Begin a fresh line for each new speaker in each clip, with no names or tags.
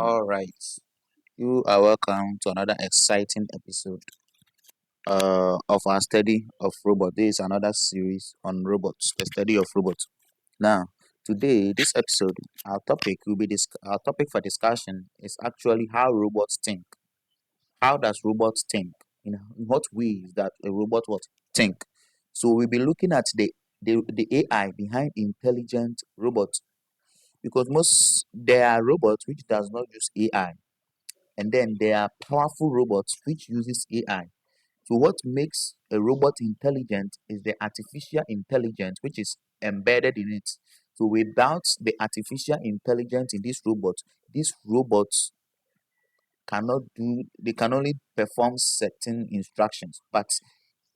All right, you are welcome to another exciting episode of our study of robots. This is another series on robots, the study of robots. Now, today, this episode, our topic for discussion is actually how robots think. How does robots think? In what ways that a robot would think? So we'll be looking at the AI behind intelligent robots because most there are robots which does not use AI, and then there are powerful robots which uses AI. So what makes a robot intelligent is the artificial intelligence which is embedded in it. So without the artificial intelligence in these robots cannot do they can only perform certain instructions. But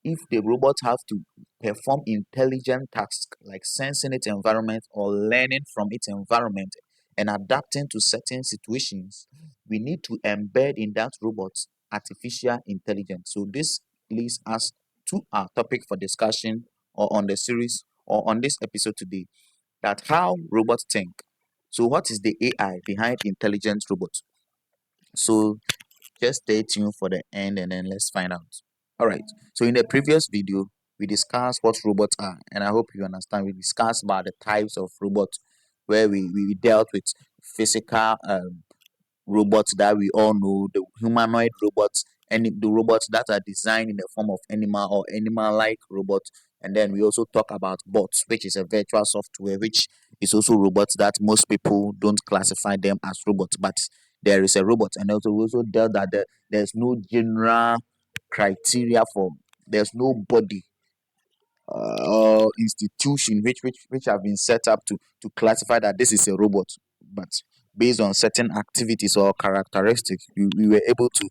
if the robot have to perform intelligent tasks like sensing its environment or learning from its environment and adapting to certain situations, we need to embed in that robot artificial intelligence. So this leads us to our topic for discussion or on the series or on this episode today, that how robots think. So what is the AI behind intelligent robots? So just stay tuned for the end and then let's find out. All right. So in the previous video, we discussed what robots are, and I hope you understand. We discussed about the types of robots where we dealt with physical robots that we all know, the humanoid robots, and the robots that are designed in the form of animal or animal-like robots. And then we also talk about bots, which is a virtual software, which is also robots that most people don't classify them as robots, but there is a robot. And also we also dealt that there's no general criteria for there's no body or institution which have been set up to classify that this is a robot, but based on certain activities or characteristics we were able to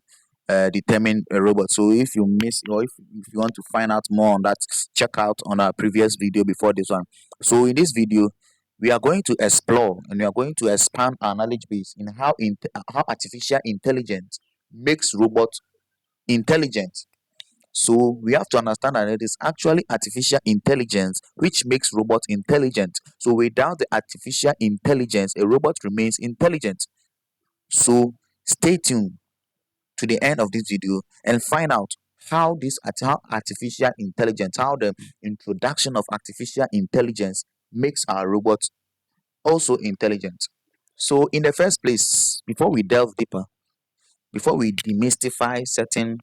determine a robot. So if you miss or if you want to find out more on that, check out on our previous video before this one. So in this video we are going to explore and we are going to expand our knowledge base in how artificial intelligence makes robots intelligent. So we have to understand that it is actually artificial intelligence which makes robots intelligent. So without the artificial intelligence, a robot remains intelligent. So stay tuned to the end of this video and find out how artificial intelligence, how the introduction of artificial intelligence makes our robots also intelligent. So in the first place, before we demystify certain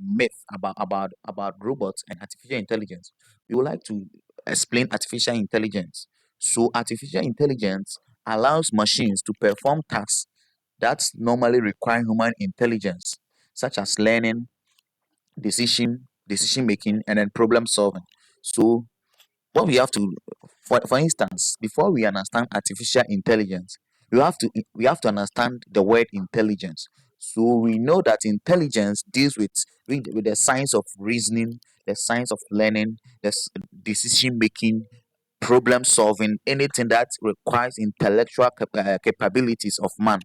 myth about robots and artificial intelligence, we would like to explain artificial intelligence. So artificial intelligence allows machines to perform tasks that normally require human intelligence, such as learning, decision making, and then problem solving. So what we have to for instance, before we understand artificial intelligence, we have to understand the word intelligence. So we know that intelligence deals with the science of reasoning, the science of learning, decision making, problem solving, anything that requires intellectual capabilities of man.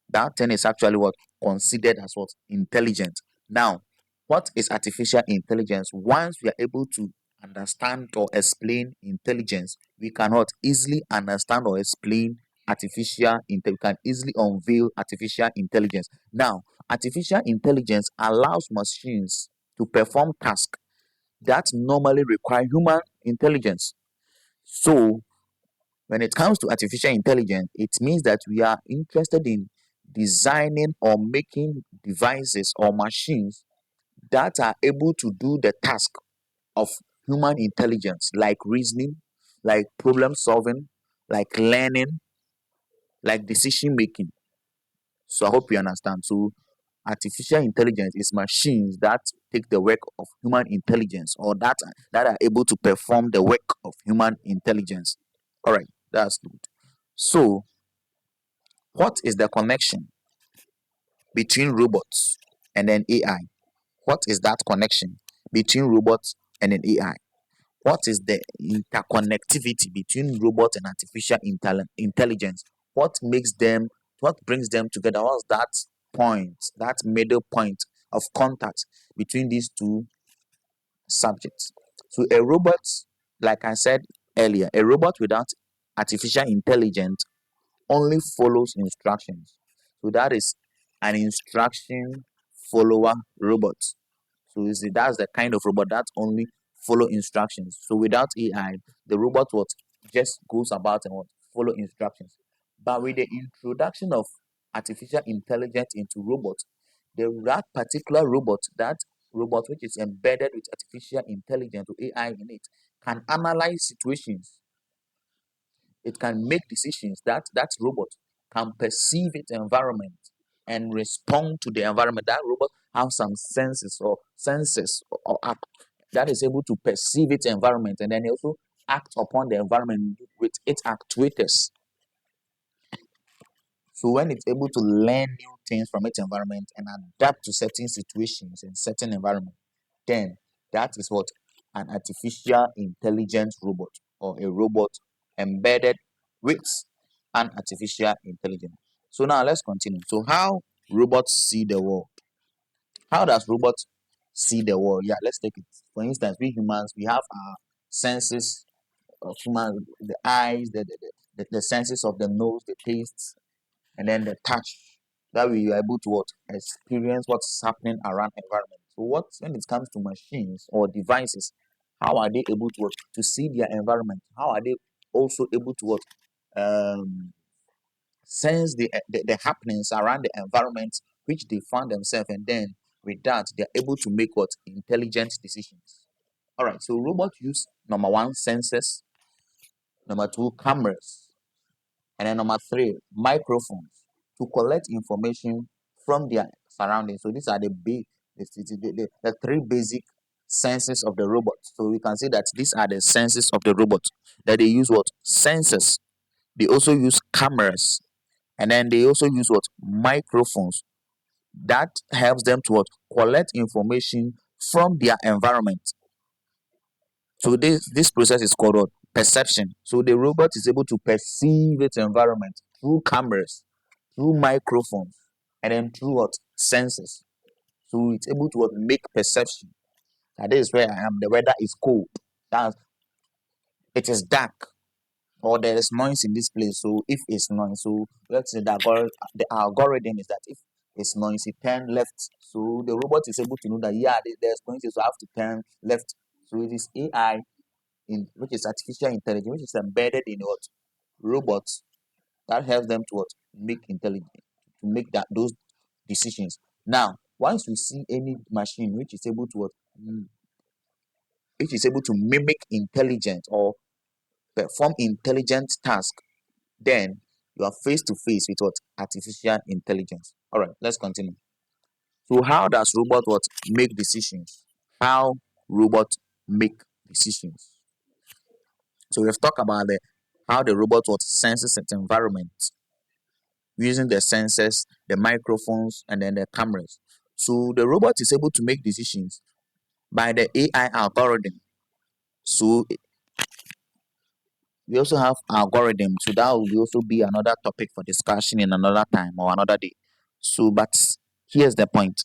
That thing is actually what considered as what intelligent. Now, what is artificial intelligence? Once we are able to understand or explain intelligence, we cannot easily understand or explain artificial intelligence. We can easily unveil artificial intelligence. Now, artificial intelligence allows machines to perform tasks that normally require human intelligence. So, when it comes to artificial intelligence, it means that we are interested in designing or making devices or machines that are able to do the task of human intelligence, like reasoning, like problem solving, like learning, like decision making. So I hope you understand. So artificial intelligence is machines that take the work of human intelligence, or that are able to perform the work of human intelligence. All right, that's good. So what is the connection between robots and then AI? What is that connection between robots and an AI? What is the interconnectivity between robot and artificial intelligence? What makes them, what brings them together? What's that point, that middle point of contact between these two subjects? So a robot, like I said earlier, a robot without artificial intelligence only follows instructions. So that is an instruction follower robot. So you see, that's the kind of robot that only follow instructions. So without AI, the robot what just goes about and what follow instructions. But with the introduction of artificial intelligence into robots, that particular robot, that robot which is embedded with artificial intelligence or AI in it, can analyze situations. It can make decisions. That robot can perceive its environment and respond to the environment. That robot has some senses or act that is able to perceive its environment, and then also act upon the environment with its actuators. So when it's able to learn new things from its environment and adapt to certain situations and certain environment, then that is what an artificial intelligence robot, or a robot embedded with an artificial intelligence. So now let's continue. So how robots see the world? How does robots see the world? Yeah, let's take it. For instance, we humans, we have our senses of human, the eyes, the senses of the nose, the taste, and then the touch. That way you're able to what experience what's happening around environment. So what when it comes to machines or devices, how are they able to what to see their environment? How are they also able to what um sense the happenings around the environment which they found themselves, and then with that they're able to make what intelligent decisions. All right, so robots use number one sensors, number two cameras, and then number three, microphones to collect information from their surroundings. So these are the three basic senses of the robot. So we can say that these are the senses of the robot, that they use what sensors. They also use cameras, and then they also use what microphones that helps them to what collect information from their environment. So this process is called what? Perception. So the robot is able to perceive its environment through cameras, through microphones, and then through what senses. So it's able to what make perception. That is where I am. The weather is cold. That it is dark, or there is noise in this place. So if it's noise, so let's say the algorithm is that if it's noisy, turn left. So the robot is able to know that yeah, there's noise, so I have to turn left. So it is AI in which is artificial intelligence, which is embedded in what robots that helps them to what make intelligent to make that those decisions. Now, once we see any machine which is able to what which is able to mimic intelligent or perform intelligent task, then you are face to face with what artificial intelligence. All right, let's continue. So how does robot what make decisions? How robot make decisions? So we've talked about the how the robot what senses its environment using the sensors, the microphones, and then the cameras. So the robot is able to make decisions by the AI algorithm. So we also have algorithms. So that will also be another topic for discussion in another time or another day. So, but here's the point: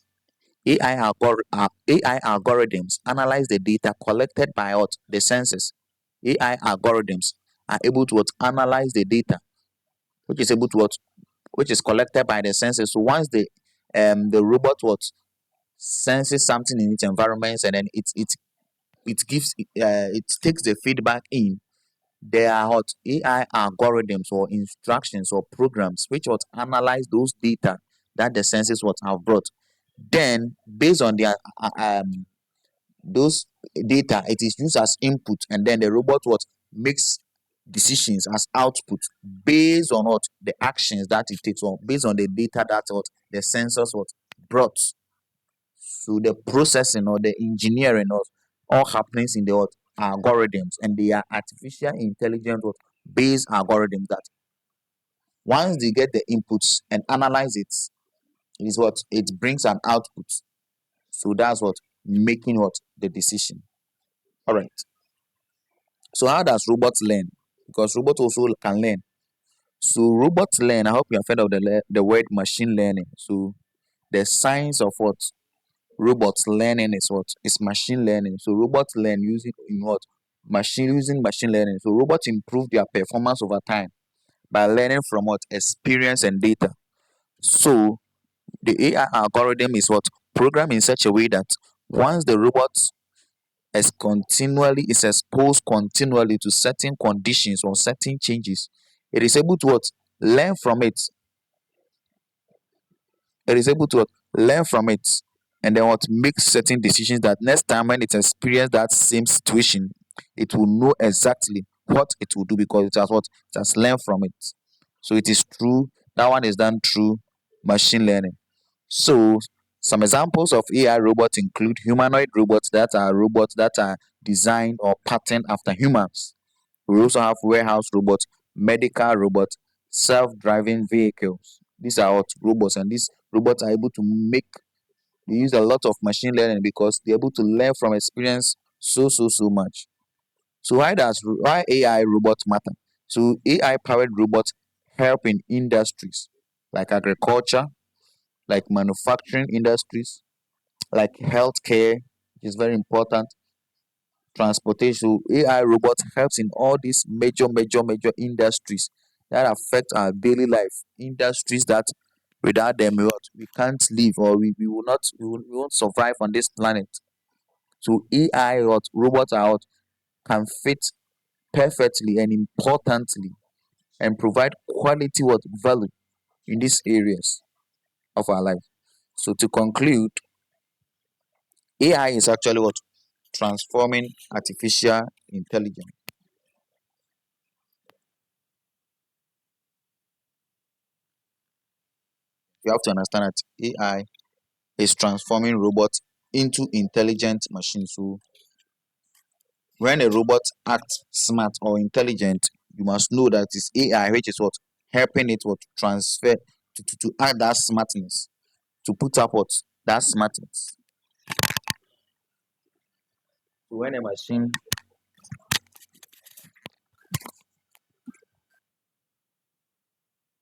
AI algorithms analyze the data collected by what the sensors. AI algorithms are able to what analyze the data, which is able to what which is collected by the sensors. So once the robot what senses something in its environment, and then it takes the feedback in. There are what AI algorithms or instructions or programs which what analyze those data that the sensors what have brought. Then based on their those data, it is used as input, and then the robot what makes decisions as output based on what the actions that it takes, or based on the data that what the sensors what brought. So the processing or the engineering of all happenings in the what algorithms, and they are artificial intelligence what based algorithms that once they get the inputs and analyze it, is what it brings an output. So that's what making what the decision. All right. So how does robots learn? Because robots also can learn. So robots learn. I hope you have heard of the word machine learning. So the science of what robots learning is what is machine learning. So robots learn using in what machine using machine learning. So robots improve their performance over time by learning from what experience and data. So the AI algorithm is what programmed in such a way that once the robot is exposed continually to certain conditions or certain changes, it is able to what learn from it. It is able to what learn from it, and then what make certain decisions that next time when it experience that same situation, it will know exactly what it will do because it has learned from it. So it is true that one is done through machine learning. So some examples of AI robots include humanoid robots that are designed or patterned after humans. We also have warehouse robots, medical robots, self-driving vehicles. These are what robots, and these robots are able to make. They use a lot of machine learning because they're able to learn from experience so much. So why AI robots matter? So AI powered robots help in industries like agriculture, like manufacturing industries, like healthcare, which is very important, transportation. AI robots helps in all these major industries that affect our daily life. Industries that without them we can't live, or we will not we won't survive on this planet. So AI robots are what can fit perfectly and importantly and provide quality what value in these areas of our life. So to conclude, AI is actually what transforming artificial intelligence. You have to understand that AI is transforming robots into intelligent machines. So when a robot acts smart or intelligent, you must know that it's AI which is what helping it what transfer to add that smartness, to put up what that smartness. So when a machine